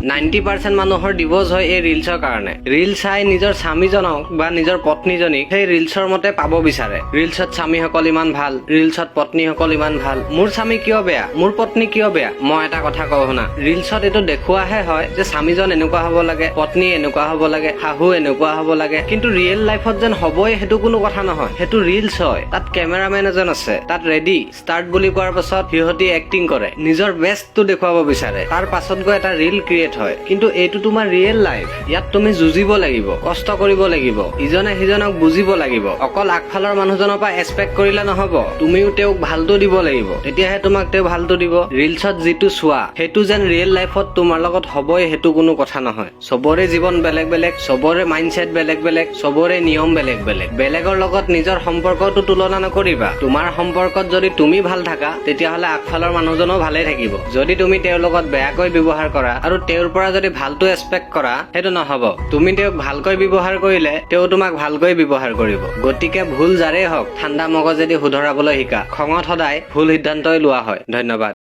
90% মানুহৰ ডিভোৰ্স হয় এই ৰিলছৰ কাৰণে। ৰিল চাই নিজৰ স্বামীজনক বা নিজৰ পত্নীজনীক সেই ৰিলছৰ মতে পাব বিচাৰে। ৰিলছত স্বামীসকল ইমান ভাল, ৰিলছত পত্নীসকল ইমান ভাল, মোৰ স্বামী কিয় বেয়া, মোৰ পত্নী কিয় বেয়া? মই এটা কথা কওঁ শুনা, ৰিলছত এইটো দেখুৱাহে হয় যে স্বামীজন এনেকুৱা হ'ব লাগে, পত্নী এনেকুৱা হ'ব লাগে, শাহু এনেকুৱা হ'ব লাগে, কিন্তু ৰিয়েল লাইফত যেন হ'বই সেইটো কোনো কথা নহয়। সেইটো ৰিলছ হয়, তাত কেমেৰামেন এজন আছে, তাত ৰেডি ষ্টাৰ্ট বুলি কোৱাৰ পাছত সিহঁতি এক্টিং কৰে, নিজৰ বেষ্টটো দেখুৱাব বিচাৰে, তাৰ পাছত গৈ এটা ৰিল ক্ৰিয়েট হয়। কিন্তু এইটো তোমাৰ ৰিয়েল লাইফ, ইয়াত তুমি যুঁজিব লাগিব, কষ্ট কৰিব লাগিব, ইজনে সিজনক বুজিব লাগিব। অকল আগফালৰ মানুহজনৰ পৰা এক্সপেক্ট কৰিলে নহব, তুমিও তেওঁক ভালটো দিব লাগিব, তেতিয়াহে তোমাক তেওঁ ভালটো দিব। ৰিলছত যিটো চোৱা সেইটো যেন ৰিয়েল লাইফত তোমাৰ লগত হ'বই সেইটো কোনো কথা নহয়। চবৰে জীৱন বেলেগ বেলেগ, চবৰে মাইণ্ডছেট বেলেগ বেলেগ, চবৰে নিয়ম বেলেগ বেলেগ। বেলেগৰ লগত নিজৰ সম্পৰ্কটো তুলনা নকৰিবা। তোমাৰ সম্পৰ্কত যদি তুমি ভাল থাকা তেতিয়াহ'লে আগফালৰ মানুহজনো ভালে থাকিব। যদি তুমি তেওঁৰ লগত বেয়াকৈ ব্যৱহাৰ কৰা আৰু তেওঁৰ পৰা যদি ভালটো এক্সপেক্ট কৰা, সেইটো নহ'ব। তুমি তেওঁক ভালকৈ ব্যৱহাৰ কৰিলে তেওঁ তোমাক ভালকৈ ব্যৱহাৰ কৰিব। গতিকে ভুল যাৰে হওক ঠাণ্ডা মগজেদি শুধৰাবলৈ শিকা। খঙত সদায় ভুল সিদ্ধান্তই লোৱা হয়। ধন্যবাদ।